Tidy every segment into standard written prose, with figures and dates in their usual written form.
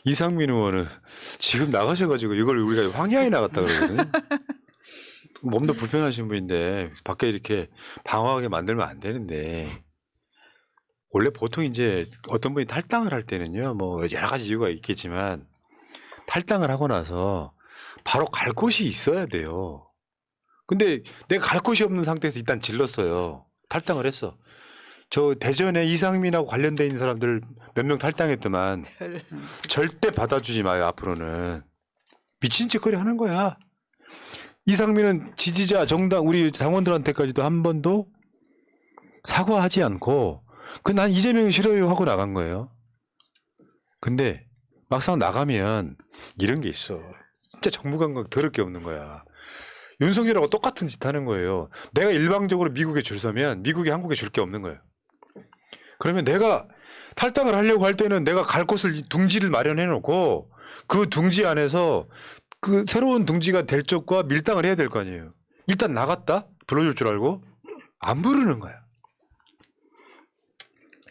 이상민 의원은 지금 나가셔가지고 이걸 우리가 황야에 나갔다 그러거든요. 몸도 불편하신 분인데 밖에 이렇게 방황하게 만들면 안 되는데 원래 보통 이제 어떤 분이 탈당을 할 때는요 뭐 여러 가지 이유가 있겠지만 탈당을 하고 나서 바로 갈 곳이 있어야 돼요. 근데 내가 갈 곳이 없는 상태에서 일단 질렀어요. 탈당을 했어. 저 대전에 이상민하고 관련돼 있는 사람들 몇 명 탈당했더만 절대 받아주지 마요. 앞으로는 미친 짓거리 하는 거야. 이상민은 지지자 정당 우리 당원들한테까지도 한 번도 사과하지 않고 난 이재명이 싫어요 하고 나간 거예요. 근데 막상 나가면 이런 게 있어. 진짜 정부 감각 더럽게 없는 거야. 윤석열하고 똑같은 짓 하는 거예요. 내가 일방적으로 미국에 줄 서면 미국이 한국에 줄 게 없는 거예요. 그러면 내가 탈당을 하려고 할 때는 내가 갈 곳을 둥지를 마련해 놓고 그 둥지 안에서 그 새로운 둥지가 될 쪽과 밀당을 해야 될 거 아니에요. 일단 나갔다? 불러줄 줄 알고 안 부르는 거야.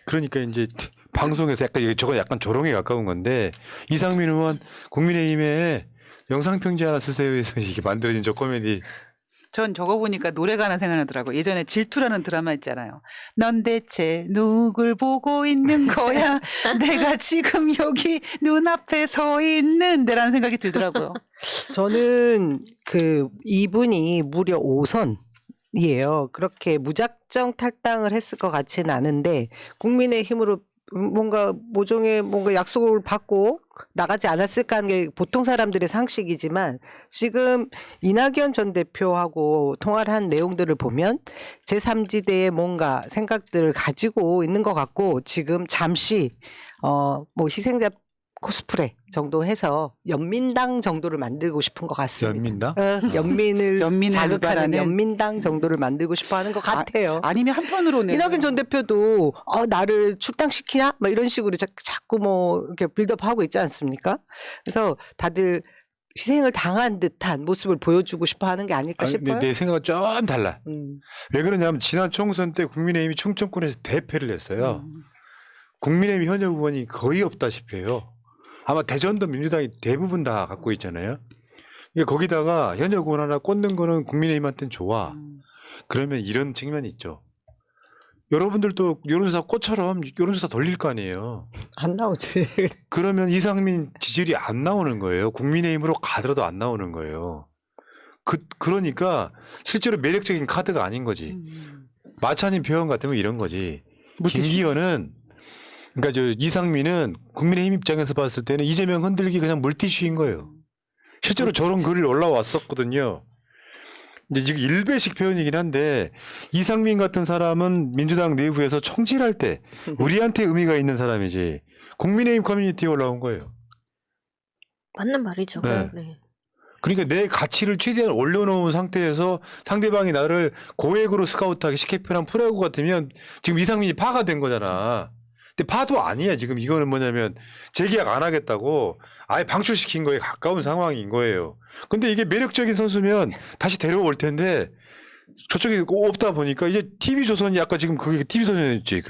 그러니까 이제 방송에서 약간 저건 약간 조롱에 가까운 건데 이상민 의원 국민의힘에 영상평지 하나 쓰세요 해서 이게 만들어진 저 코미디. 전 저거 보니까 노래가 하나 생각나더라고. 예전에 질투라는 드라마 있잖아요. 넌 대체 누굴 보고 있는 거야? 내가 지금 여기 눈앞에 서 있는데라는 생각이 들더라고요. 저는 이분이 무려 5선이에요. 그렇게 무작정 탈당을 했을 것 같지는 않은데 국민의힘으로 뭔가 모종의 뭔가 약속을 받고 나가지 않았을까 하는 게 보통 사람들의 상식이지만 지금 이낙연 전 대표하고 통화를 한 내용들을 보면 제3지대의 뭔가 생각들을 가지고 있는 것 같고 지금 잠시 뭐 희생자 코스프레 정도 해서 연민당 정도를 만들고 싶은 것 같습니다. 연민당? 연민을 자극하는 유발하는? 연민당 정도를 만들고 싶어 하는 것 같아요. 아니면 한편으로는 이낙연 전 대표도 나를 출당시키냐? 막 이런 식으로 자꾸 뭐 이렇게 빌드업하고 있지 않습니까? 그래서 다들 희생을 당한 듯한 모습을 보여주고 싶어 하는 게 아닐까 싶어요. 내 생각은 좀 달라. 음. 왜 그러냐면 지난 총선 때 국민의힘이 충청권에서 대패를 했어요. 국민의힘 현역 의원이 거의 없다시피 해요. 아마 대전도 민주당이 대부분 다 갖고 있잖아요. 그러니까 거기다가 현역 의원 하나 꽂는 거는 국민의힘한테는 좋아. 그러면 이런 측면이 있죠. 여러분들도 여론조사 꽃처럼 여론조사 돌릴 거 아니에요. 안 나오지. 그러면 이상민 지지율이 안 나오는 거예요. 국민의힘으로 가더라도 안 나오는 거예요. 그러니까 실제로 매력적인 카드가 아닌 거지. 마차님 표현 같으면 이런 거지. 김기현은 그러니까 저 이상민은 국민의힘 입장에서 봤을 때는 이재명 흔들기 그냥 물티슈인 거예요. 실제로 저런 글이 올라왔었거든요. 이제 지금 일배식 표현이긴 한데 이상민 같은 사람은 민주당 내부에서 총질할 때 우리한테 의미가 있는 사람이지 국민의힘 커뮤니티에 올라온 거예요. 맞는 말이죠. 네. 네. 그러니까 내 가치를 최대한 올려놓은 상태에서 상대방이 나를 고액으로 스카우트하게 시켜표한 프로야구 같으면 지금 이상민이 파가 된 거잖아. 근데 파도 아니야. 지금 이거는 뭐냐면 재계약 안 하겠다고 아예 방출시킨 거에 가까운 상황인 거예요. 근데 이게 매력적인 선수면 다시 데려올 텐데 저쪽에 없다 보니까 이제 TV조선이 아까 지금 그게 TV조선이었지.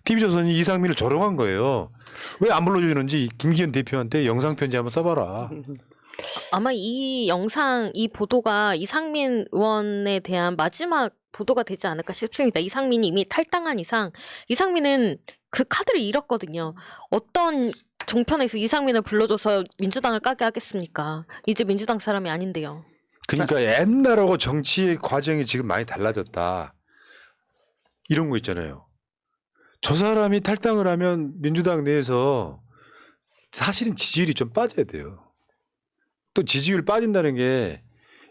TV조선이 이상민을 조롱한 거예요. 왜 안 불러주는지 김기현 대표한테 영상편지 한번 써봐라. 아마 이 영상, 이 보도가 이상민 의원에 대한 마지막 보도가 되지 않을까 싶습니다. 이상민이 이미 탈당한 이상 이상민은 그 카드를 잃었거든요. 어떤 종편에서 이상민을 불러줘서 민주당을 까게 하겠습니까? 이제 민주당 사람이 아닌데요. 그러니까 옛날하고 정치의 과정이 지금 많이 달라졌다. 이런 거 있잖아요. 저 사람이 탈당을 하면 민주당 내에서 사실은 지지율이 좀 빠져야 돼요. 또 지지율 빠진다는 게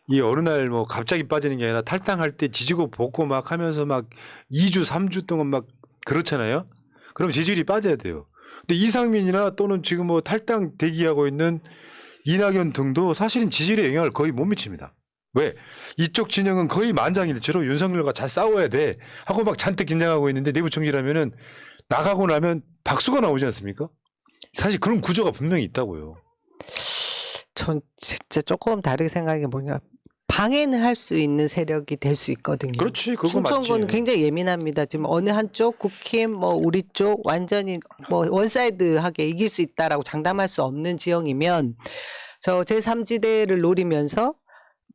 이 어느 날 뭐 갑자기 빠지는 게 아니라 탈당할 때 지지고 볶고 막 하면서 막 2주, 3주 동안 막 그렇잖아요. 그럼 지지율이 빠져야 돼요. 근데 이상민이나 또는 지금 뭐 탈당 대기하고 있는 이낙연 등도 사실은 지지율에 영향을 거의 못 미칩니다. 왜? 이쪽 진영은 거의 만장일치로 윤석열과 잘 싸워야 돼 하고 막 잔뜩 긴장하고 있는데 내부 총질하면은 나가고 나면 박수가 나오지 않습니까? 사실 그런 구조가 분명히 있다고요. 전 진짜 조금 다르게 생각해 보니까 방해는 할 수 있는 세력이 될 수 있거든요. 그렇지, 그거 충청권은 맞지. 굉장히 예민합니다. 지금 어느 한쪽 국힘 뭐 우리 쪽 완전히 뭐 원사이드하게 이길 수 있다라고 장담할 수 없는 지형이면 저 제3지대를 노리면서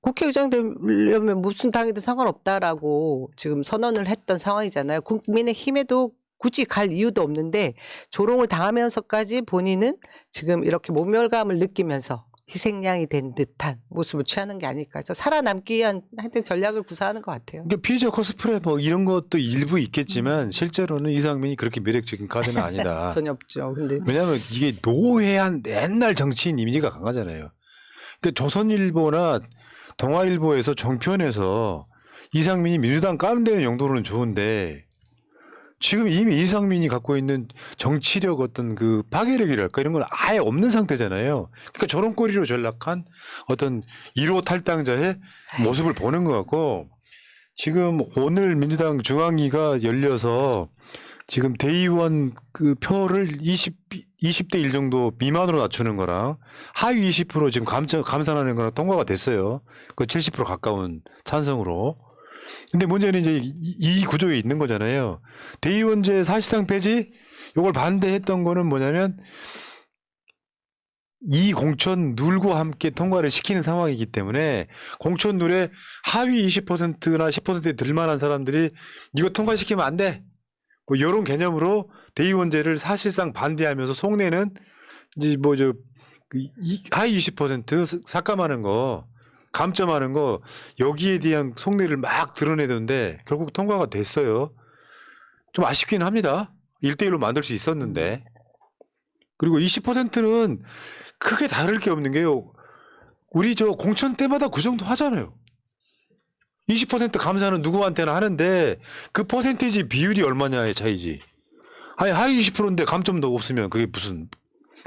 국회의장 되려면 무슨 당이든 상관없다라고 지금 선언을 했던 상황이잖아요. 국민의힘에도 굳이 갈 이유도 없는데 조롱을 당하면서까지 본인은 지금 이렇게 모멸감을 느끼면서 희생양이 된 듯한 모습을 취하는 게 아닐까 해서 살아남기 위한 하여튼 전략을 구사하는 것 같아요. 그러니까 피해자 코스프레 뭐 이런 것도 일부 있겠지만 실제로는 이상민이 그렇게 매력적인 카드는 아니다. 전혀 없죠. 근데 왜냐하면 이게 노회한 옛날 정치인 이미지가 강하잖아요. 그러니까 조선일보나 동아일보에서 종편에서 이상민이 민주당 까는 데는 용도로는 좋은데 지금 이미 이상민이 갖고 있는 정치력 어떤 그 파괴력이랄까 이런 건 아예 없는 상태잖아요. 그러니까 저런 꼬리로 전락한 어떤 1호 탈당자의 모습을 보는 것 같고 지금 오늘 민주당 중앙위가 열려서 지금 대의원 그 표를 20대 1 정도 미만으로 낮추는 거랑 하위 20% 지금 감산하는 거랑 통과가 됐어요. 그 70% 가까운 찬성으로. 근데 문제는 이제 이 구조에 있는 거잖아요. 대의원제 사실상 폐지 이걸 반대했던 거는 뭐냐면 이 공천 룰과 함께 통과를 시키는 상황이기 때문에 공천 룰에 하위 20%나 10%에 들만한 사람들이 이거 통과시키면 안 돼. 뭐 이런 개념으로 대의원제를 사실상 반대하면서 속내는 이제 뭐 저 하위 20% 삭감하는 거 감점하는 거 여기에 대한 속내를 막 드러내던데 결국 통과가 됐어요. 좀 아쉽긴 합니다. 1대1로 만들 수 있었는데. 그리고 20%는 크게 다를 게 없는 게요. 우리 저 공천 때마다 그 정도 하잖아요. 20% 감사는 누구한테나 하는데 그 퍼센테이지 비율이 얼마냐의 차이지. 아니 하위 20%인데 감점도 없으면 그게 무슨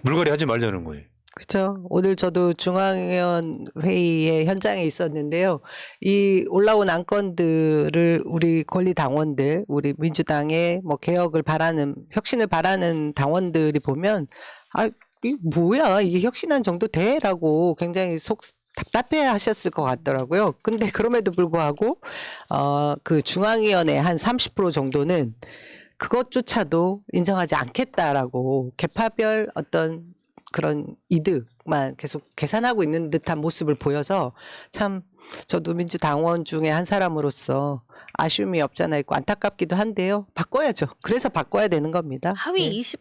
물갈이 하지 말자는 거예요. 그렇죠. 오늘 저도 중앙위원 회의의 현장에 있었는데요. 이 올라온 안건들을 우리 권리 당원들, 우리 민주당의 뭐 개혁을 바라는 혁신을 바라는 당원들이 보면 아, 이 뭐야 이게 혁신한 정도 돼라고 굉장히 답답해 하셨을 것 같더라고요. 근데 그럼에도 불구하고 그 중앙위원회 한 30% 정도는 그것조차도 인정하지 않겠다라고 계파별 어떤 그런 이득만 계속 계산하고 있는 듯한 모습을 보여서 참 저도 민주당원 중에 한 사람으로서 아쉬움이 없잖아 있고 안타깝기도 한데요. 바꿔야죠. 그래서 바꿔야 되는 겁니다. 하위 네.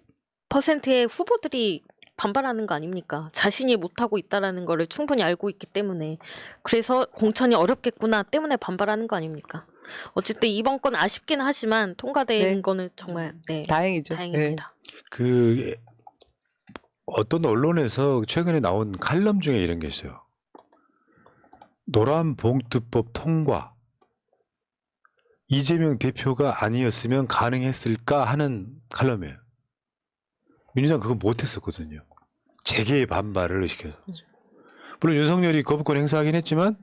20%의 후보들이 반발하는 거 아닙니까? 자신이 못하고 있다라는 거를 충분히 알고 있기 때문에 그래서 공천이 어렵겠구나 때문에 반발하는 거 아닙니까? 어쨌든 이번 건 아쉽긴 하지만 통과된 네. 거는 정말 네, 다행이죠. 다행입니다. 그 어떤 언론에서 최근에 나온 칼럼 중에 이런 게 있어요. 노란봉투법 통과. 이재명 대표가 아니었으면 가능했을까 하는 칼럼이에요. 민주당 그거 못했었거든요. 재계의 반발을 의식해서. 물론 윤석열이 거부권 행사하긴 했지만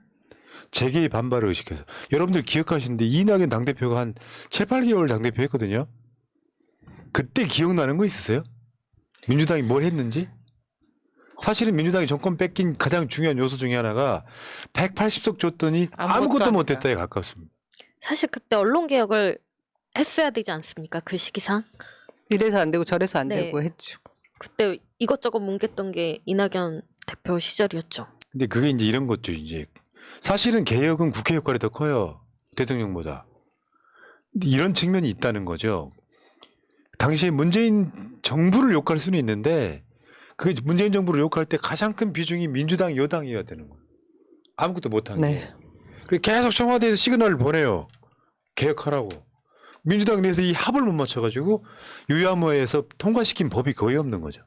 재계의 반발을 의식해서. 여러분들 기억하시는데 이낙연 당대표가 한 7, 8개월 당대표 했거든요. 그때 기억나는 거 있으세요? 민주당이 뭘 했는지? 사실은 민주당이 정권 뺏긴 가장 중요한 요소 중에 하나가 180석 줬더니 아무것도 못했다에 가깝습니다. 사실 그때 언론 개혁을 했어야 되지 않습니까? 그 시기상. 이래서 안 되고 저래서 안 네. 되고 했죠. 그때 이것저것 뭉갰던 게 이낙연 대표 시절이었죠. 근데 그게 이제 이런 것도 이제 사실은 개혁은 국회 역할이 더 커요. 대통령보다. 근데 이런 측면이 있다는 거죠. 당시에 문재인 정부를 욕할 수는 있는데 그 문재인 정부를 욕할 때 가장 큰 비중이 민주당 여당이어야 되는 거예요. 아무것도 못한 게. 네. 그리고 계속 청와대에서 시그널을 보내요. 개혁하라고. 민주당 내에서 이 합을 못 맞춰가지고 유야무에서 통과시킨 법이 거의 없는 거죠.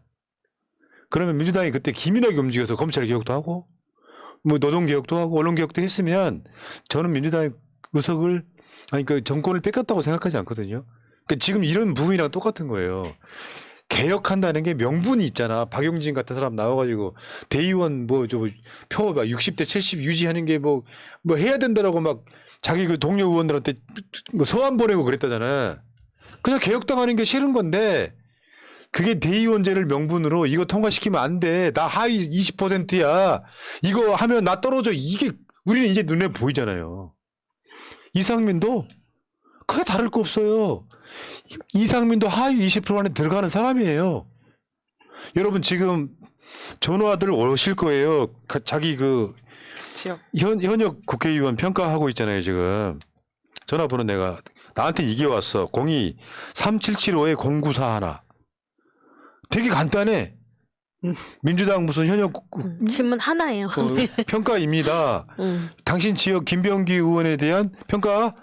그러면 민주당이 그때 기민하게 움직여서 검찰 개혁도 하고 뭐 노동 개혁도 하고 언론 개혁도 했으면 저는 민주당의 의석을 아니 그 정권을 뺏겼다고 생각하지 않거든요. 그러니까 지금 이런 부분이랑 똑같은 거예요. 개혁한다는 게 명분이 있잖아. 박용진 같은 사람 나와가지고 대의원 뭐 저 표 60대 70 유지하는 게 뭐 해야 된다라고 막 자기 그 동료 의원들한테 뭐 서한 보내고 그랬다잖아. 그냥 개혁당하는 게 싫은 건데 그게 대의원제를 명분으로 이거 통과시키면 안 돼. 나 하위 20%야. 이거 하면 나 떨어져. 이게 우리는 이제 눈에 보이잖아요. 이상민도 크게 다를 거 없어요. 이상민도 하위 20% 안에 들어가는 사람이에요. 여러분 지금 전화들 오실 거예요. 자기 그 지역. 현역 국회의원 평가하고 있잖아요, 지금. 전화번호 나한테 이게 왔어. 02-3775-0941. 되게 간단해. 민주당 무슨 현역 질문 하나예요. 평가입니다. 음. 당신 지역 김병기 의원에 대한 평가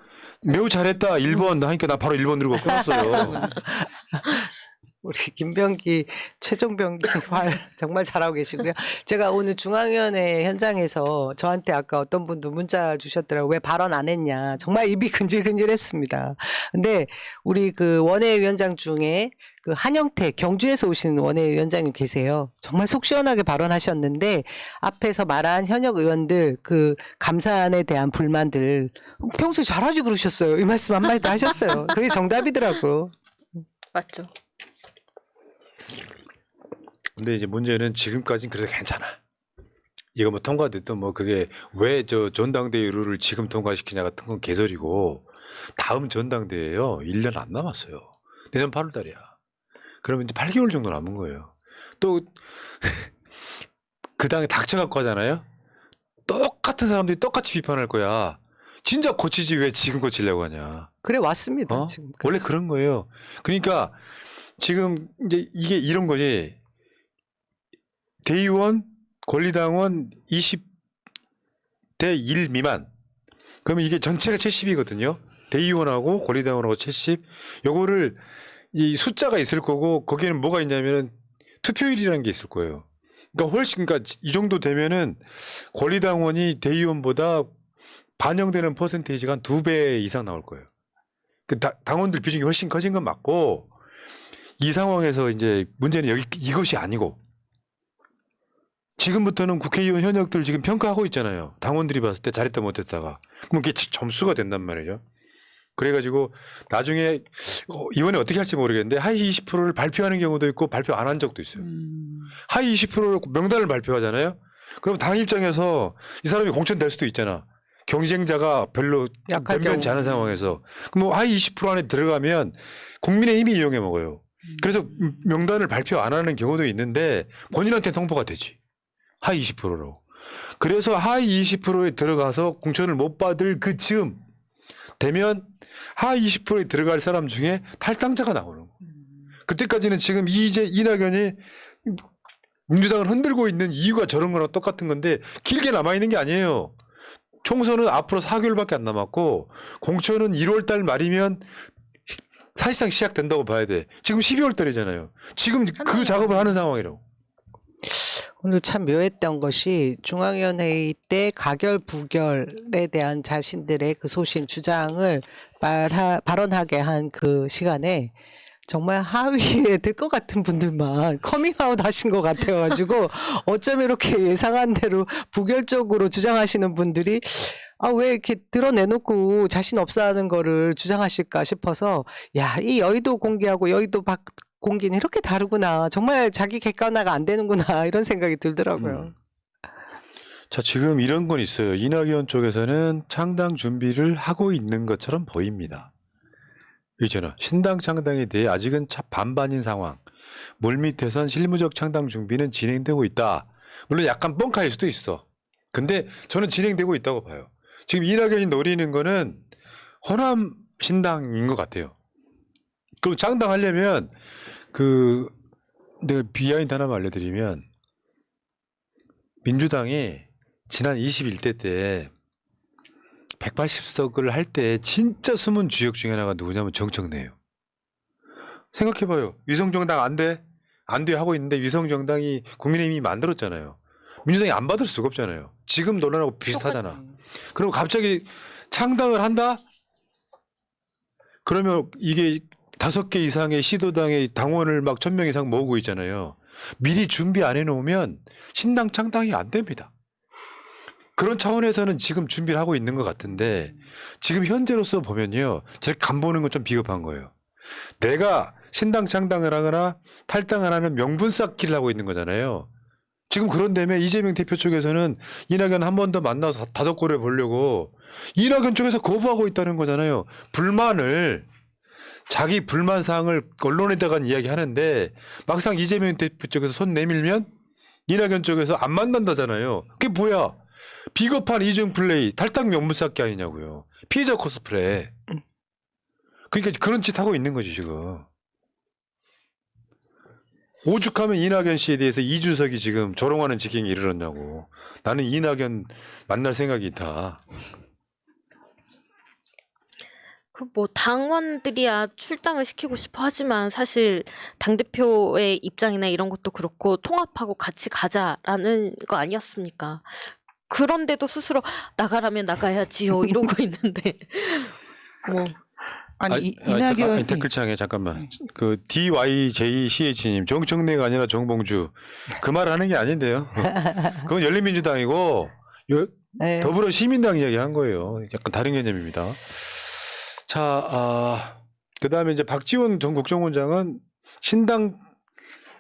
매우 잘했다. 1번 하니까 나 바로 1번 누르고 끊었어요. 우리 김병기, 최종병기 말 정말 잘하고 계시고요. 제가 오늘 중앙위원회 현장에서 저한테 아까 어떤 분도 문자 주셨더라고요. 왜 발언 안 했냐. 정말 입이 근질근질했습니다. 근데 우리 그 원외위원장 중에 그 한영태 경주에서 오신 원외위원장님 계세요. 정말 속 시원하게 발언하셨는데 앞에서 말한 현역 의원들 그 감사안에 대한 불만들 평소에 잘하지 그러셨어요. 이 말씀 한마디도 하셨어요. 그게 정답이더라고요. 맞죠. 근데 이제 문제는 지금까지는 그래도 괜찮아. 이거 뭐 통과됐든 뭐 그게 왜 저 전당대회 룰을 지금 통과시키냐 같은 건 개소리고 다음 전당대회요 1년 안 남았어요. 내년 8월 달이야. 그러면 이제 8개월 정도 남은 거예요. 또 그 당에 닥쳐갖고 하잖아요. 똑같은 사람들이 똑같이 비판할 거야. 진짜 고치지 왜 지금 고치려고 하냐. 그래 왔습니다. 어? 지금. 원래 그런 거예요. 그러니까 지금 이제 이게 이런 거지. 대의원, 권리당원 20대 1 미만. 그러면 이게 전체가 70이거든요. 대의원하고 권리당원하고 70. 요거를 이 숫자가 있을 거고 거기에는 뭐가 있냐면은 투표율이라는 게 있을 거예요. 그러니까 훨씬 그러니까 이 정도 되면은 권리당원이 대의원보다 반영되는 퍼센테이지가 한 2배 이상 나올 거예요. 그 당원들 비중이 훨씬 커진 건 맞고 이 상황에서 이제 문제는 이것이 아니고 지금부터는 국회의원 현역들 지금 평가하고 있잖아요. 당원들이 봤을 때 잘했다 못했다가. 그럼 그게 점수가 된단 말이죠. 그래가지고 나중에 이번에 어떻게 할지 모르겠는데 하위 20%를 발표하는 경우도 있고 발표 안 한 적도 있어요. 하위 20%를 명단을 발표하잖아요. 그럼 당 입장에서 이 사람이 공천될 수도 있잖아. 경쟁자가 별로 약할 변변치 경우. 않은 상황에서. 그럼 뭐 하위 20% 안에 들어가면 국민의힘이 이용해 먹어요. 그래서 명단을 발표 안 하는 경우도 있는데 본인한테 통보가 되지. 하위 20%로. 그래서 하위 20%에 들어가서 공천을 못 받을 그 즈음 되면 하위 20%에 들어갈 사람 중에 탈당자가 나오는 거예요. 그때까지는 지금 이낙연이 민주당을 흔들고 있는 이유가 저런 거랑 똑같은 건데 길게 남아있는 게 아니에요. 총선은 앞으로 4개월밖에 안 남았고 공천은 1월 달 말이면 사실상 시작된다고 봐야 돼. 지금 12월 달이잖아요. 지금 그 작업을 하는 상황이라고. 오늘 참 묘했던 것이 중앙위원회의 때 가결 부결에 대한 자신들의 그 소신 주장을 발언하게 한 그 시간에 정말 하위에 들 것 같은 분들만 커밍아웃 하신 것 같아가지고 어쩜 이렇게 예상한 대로 부결적으로 주장하시는 분들이 왜 이렇게 드러내놓고 자신 없어 하는 거를 주장하실까 싶어서 야, 이 여의도 공개하고 여의도 밖 공기는 이렇게 다르구나. 정말 자기 객관화가 안 되는구나. 이런 생각이 들더라고요. 자, 지금 이런 건 있어요. 이낙연 쪽에서는 창당 준비를 하고 있는 것처럼 보입니다. 있잖아. 신당 창당에 대해 아직은 반반인 상황. 물밑에선 실무적 창당 준비는 진행되고 있다. 물론 약간 뻥카일 수도 있어. 근데 저는 진행되고 있다고 봐요. 지금 이낙연이 노리는 거는 호남 신당인 것 같아요. 그리고 창당하려면 내가 비하인드 하나만 알려드리면 민주당이 지난 21대 때 180석을 할 때 진짜 숨은 주역 중에 하나가 누구냐면 정청래예요. 생각해봐요. 위성정당 안 돼 하고 있는데 위성정당이 국민의힘이 만들었잖아요. 민주당이 안 받을 수가 없잖아요. 지금 논란하고 비슷하잖아. 그리고 갑자기 창당을 한다? 그러면 이게 5개 이상의 시도당의 당원을 막 1000명 이상 모으고 있잖아요. 미리 준비 안 해놓으면 신당 창당이 안 됩니다. 그런 차원에서는 지금 준비를 하고 있는 것 같은데 지금 현재로서 보면요. 저렇게 간보는 건 좀 비겁한 거예요. 내가 신당 창당을 하거나 탈당을 하는 명분 쌓기를 하고 있는 거잖아요. 지금 그런다음에 이재명 대표 쪽에서는 이낙연 한 번 더 만나서 다독거려 보려고 이낙연 쪽에서 거부하고 있다는 거잖아요. 불만을 자기 불만 사항을 언론에다가 이야기하는데 막상 이재명 대표 쪽에서 손 내밀면 이낙연 쪽에서 안 만난다잖아요. 그게 뭐야? 비겁한 이중 플레이, 탈당 명분 쌓기 아니냐고요. 피해자 코스프레. 그러니까 그런 짓 하고 있는 거지 지금. 오죽하면 이낙연 씨에 대해서 이준석이 지금 조롱하는 지경에 이르렀냐고. 나는 이낙연 만날 생각이 있다. 그 뭐 당원들이야 출당을 시키고 싶어 하지만 사실 당대표의 입장이나 이런 것도 그렇고 통합하고 같이 가자라는 거 아니었습니까? 그런데도 스스로 나가라면 나가야지요 이러고 있는데 뭐 이낙연이 댓글창에 잠깐만. 그 DYJCH님 정청래가 아니라 정봉주 그 말 하는 게 아닌데요. 그건 열린민주당이고 네. 더불어 시민당 이야기한 거예요. 약간 다른 개념입니다. 자, 그다음에 이제 박지원 전 국정원장은 신당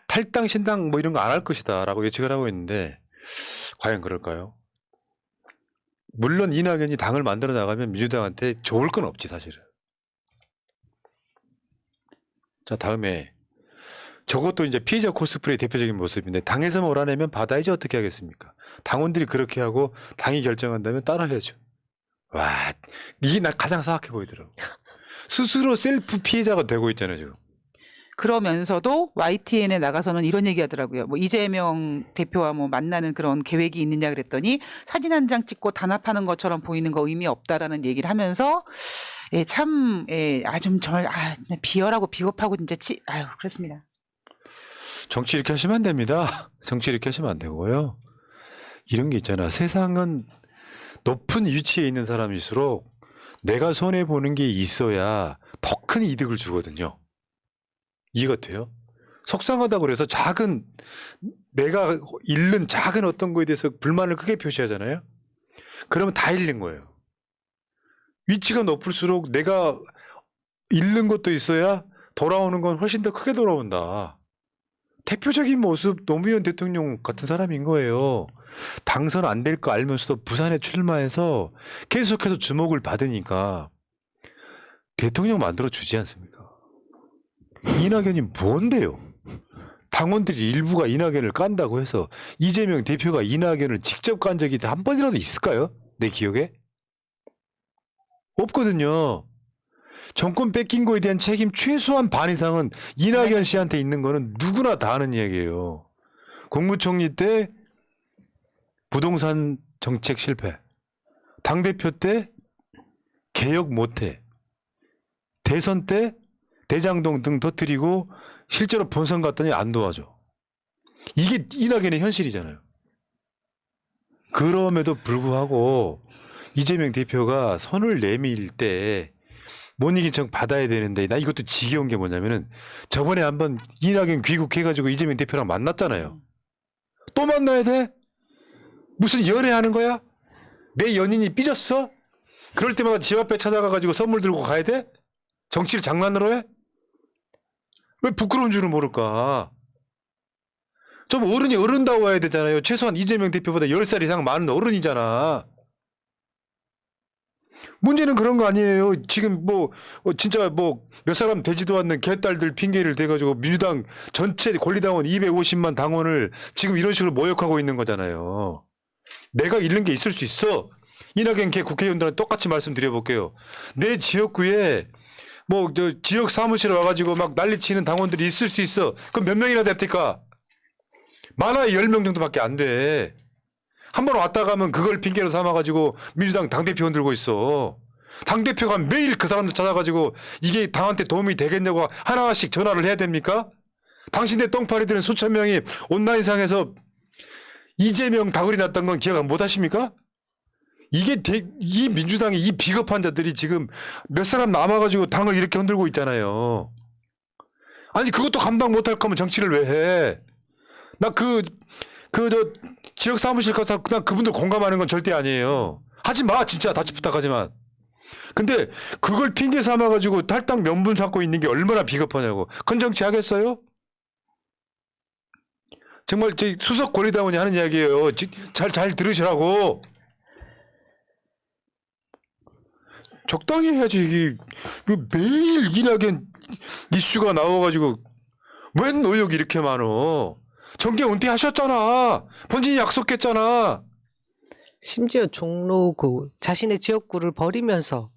탈당 신당 뭐 이런 거 안 할 것이다라고 예측을 하고 있는데 과연 그럴까요? 물론 이낙연이 당을 만들어 나가면 민주당한테 좋을 건 없지 사실은. 자, 다음에 저것도 이제 피해자 코스프레의 대표적인 모습인데 당에서 몰아내면 받아야지 어떻게 하겠습니까? 당원들이 그렇게 하고 당이 결정한다면 따라야죠. 와, 이게 나 가장 사악해 보이더라고. 스스로 셀프 피해자가 되고 있잖아요 지금. 그러면서도 YTN에 나가서는 이런 얘기하더라고요. 뭐 이재명 대표와 뭐 만나는 그런 계획이 있느냐 그랬더니 사진 한 장 찍고 단합하는 것처럼 보이는 거 의미 없다라는 얘기를 하면서 예, 참 좀 정말 비열하고 비겁하고 진짜 아유 그렇습니다. 정치 이렇게 하시면 안 됩니다. 정치 이렇게 하시면 안 되고요. 이런 게 있잖아. 세상은 높은 위치에 있는 사람일수록 내가 손해보는 게 있어야 더 큰 이득을 주거든요. 이해가 돼요? 속상하다고 그래서 내가 잃는 작은 어떤 거에 대해서 불만을 크게 표시하잖아요. 그러면 다 잃는 거예요. 위치가 높을수록 내가 잃는 것도 있어야 돌아오는 건 훨씬 더 크게 돌아온다. 대표적인 모습 노무현 대통령 같은 사람인 거예요. 당선 안 될 거 알면서도 부산에 출마해서 계속해서 주목을 받으니까 대통령 만들어 주지 않습니까? 이낙연이 뭔데요? 당원들이 일부가 이낙연을 깐다고 해서 이재명 대표가 이낙연을 직접 깐 적이 한 번이라도 있을까요? 내 기억에? 없거든요. 정권 뺏긴 거에 대한 책임 최소한 반 이상은 이낙연 씨한테 있는 거는 누구나 다 아는 이야기예요. 국무총리 때 부동산 정책 실패, 당대표 때 개혁 못해, 대선 때 대장동 등 터뜨리고 실제로 본선 갔더니 안 도와줘. 이게 이낙연의 현실이잖아요. 그럼에도 불구하고 이재명 대표가 손을 내밀 때 못 이긴 척 받아야 되는데 나 이것도 지겨운 게 뭐냐면은 저번에 한번 이낙연 귀국해가지고 이재명 대표랑 만났잖아요. 또 만나야 돼? 무슨 연애하는 거야? 내 연인이 삐졌어? 그럴 때마다 집 앞에 찾아가가지고 선물 들고 가야 돼? 정치를 장난으로 해? 왜 부끄러운 줄은 모를까? 좀 어른이 어른다워야 되잖아요. 최소한 이재명 대표보다 10살 이상 많은 어른이잖아. 문제는 그런 거 아니에요. 지금 진짜 몇 사람 되지도 않는 개딸들 핑계를 대가지고 민주당 전체 권리당원 250만 당원을 지금 이런 식으로 모욕하고 있는 거잖아요. 내가 잃는 게 있을 수 있어. 이낙연 걔 국회의원들한테 똑같이 말씀드려볼게요. 내 지역구에 지역 사무실에 와가지고 막 난리치는 당원들이 있을 수 있어. 그럼 몇 명이나 됩니까? 많아야 10명 정도밖에 안 돼. 한 번 왔다 가면 그걸 핑계로 삼아가지고 민주당 당대표 흔들고 있어. 당대표가 매일 그 사람들 찾아가지고 이게 당한테 도움이 되겠냐고 하나씩 전화를 해야 됩니까? 당신네 똥파리들은 수천 명이 온라인상에서 이재명 다구리 났던 건 기억 못 하십니까? 이 민주당의 이 비겁한 자들이 지금 몇 사람 남아가지고 당을 이렇게 흔들고 있잖아요. 아니 그것도 감당 못할 거면 정치를 왜 해? 나 지역 사무실 가서 그냥 그분들 공감하는 건 절대 아니에요. 하지 마 진짜 다시 부탁하지만. 근데 그걸 핑계 삼아가지고 탈당 명분 삼고 있는 게 얼마나 비겁하냐고. 그건 정치 하겠어요? 정말 저 수석 권리당원이 하는 이야기예요. 잘 들으시라고. 적당히 해야지. 이게 매일 이낙연 이슈가 나와가지고 웬 노역이 이렇게 많어. 정계 은퇴하셨잖아. 본인이 약속했잖아. 심지어 종로구 자신의 지역구를 버리면서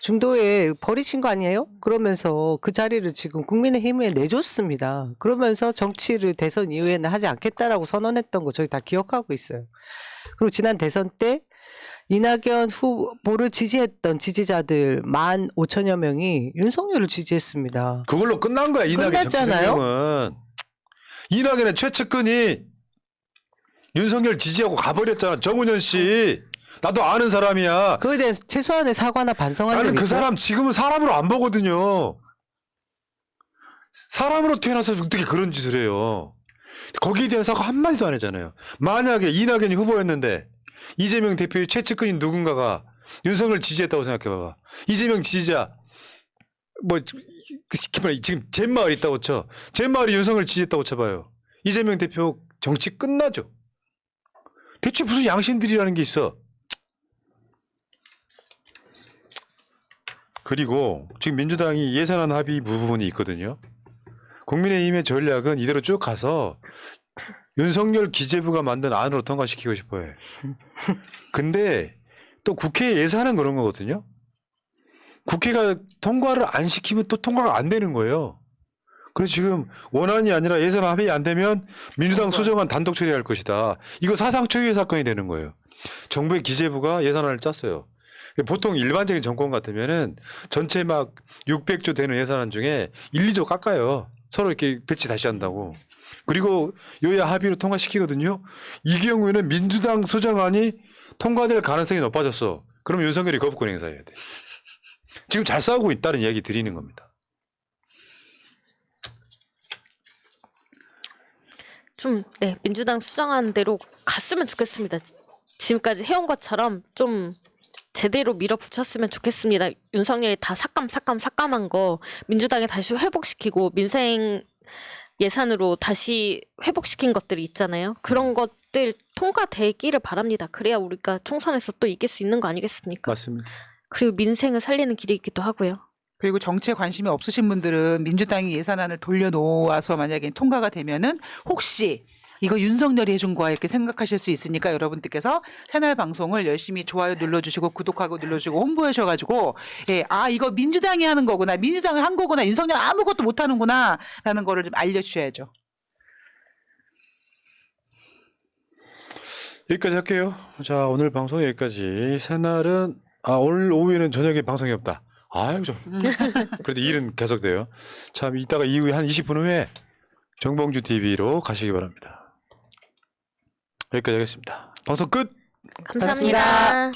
중도에 버리신 거 아니에요? 그러면서 그 자리를 지금 국민의힘에 내줬습니다. 그러면서 정치를 대선 이후에는 하지 않겠다라고 선언했던 거 저희 다 기억하고 있어요. 그리고 지난 대선 때 이낙연 후보를 지지했던 지지자들 15,000여 명이 윤석열을 지지했습니다. 그걸로 끝난 거야. 이낙연 정치 끝났잖아요? 생명은. 이낙연의 최측근이 윤석열 지지하고 가버렸잖아. 정운현 씨. 나도 아는 사람이야. 그거에 대해서 최소한의 사과나 반성한 적 나는 있어요? 그 사람 지금은 사람으로 안 보거든요. 사람으로 태어나서 어떻게 그런 짓을 해요. 거기에 대한 사과 한마디도 안 했잖아요. 만약에 이낙연이 후보였는데 이재명 대표의 최측근인 누군가가 윤석열 지지했다고 생각해봐봐. 이재명 지지자 뭐 지금 젠마을 있다고 쳐. 젠마을이 윤석열 지지했다고 쳐봐요. 이재명 대표 정치 끝나죠. 대체 무슨 양심들이라는 게 있어. 그리고 지금 민주당이 예산안 합의 부분이 있거든요. 국민의힘의 전략은 이대로 쭉 가서 윤석열 기재부가 만든 안으로 통과시키고 싶어요. 근데 또 국회 예산은 그런 거거든요. 국회가 통과를 안 시키면 또 통과가 안 되는 거예요. 그래서 지금 원안이 아니라 예산 합의 안 되면 민주당 수정안 단독 처리할 것이다. 이거 사상 초유의 사건이 되는 거예요. 정부의 기재부가 예산안을 짰어요. 보통 일반적인 정권 같으면은 전체 막 600조 되는 예산안 중에 1, 2조 깎아요. 서로 이렇게 배치 다시 한다고. 그리고 여야 합의로 통과시키거든요. 이 경우에는 민주당 수정안이 통과될 가능성이 높아졌어. 그럼 윤석열이 거부권 행사해야 돼. 지금 잘 싸우고 있다는 이야기 드리는 겁니다. 좀, 네, 민주당 수정안대로 갔으면 좋겠습니다. 지금까지 해온 것처럼 좀 제대로 밀어붙였으면 좋겠습니다. 윤석열이 다 삭감한 거 민주당에 다시 회복시키고 민생 예산으로 다시 회복시킨 것들이 있잖아요. 그런 것들 통과되기를 바랍니다. 그래야 우리가 총선에서 또 이길 수 있는 거 아니겠습니까? 맞습니다. 그리고 민생을 살리는 길이기도 하고요. 그리고 정치에 관심이 없으신 분들은 민주당이 예산안을 돌려놓아서 만약에 통과가 되면은 혹시 이거 윤석열이 해준 거야 이렇게 생각하실 수 있으니까 여러분들께서 새날 방송을 열심히 좋아요 눌러주시고 구독하고 눌러주시고 홍보하셔가지고 이거 민주당이 하는 거구나, 민주당이 한 거구나, 윤석열 아무것도 못하는구나 라는 거를 좀 알려주셔야죠. 여기까지 할게요. 자, 오늘 방송 여기까지. 새날은 오늘 오후에는 저녁에 방송이 없다. 아유 좀. 그래도 일은 계속돼요. 참 이따가 이후에 한 20분 후에 정봉주 TV로 가시기 바랍니다. 여기까지 하겠습니다. 방송 끝. 감사합니다.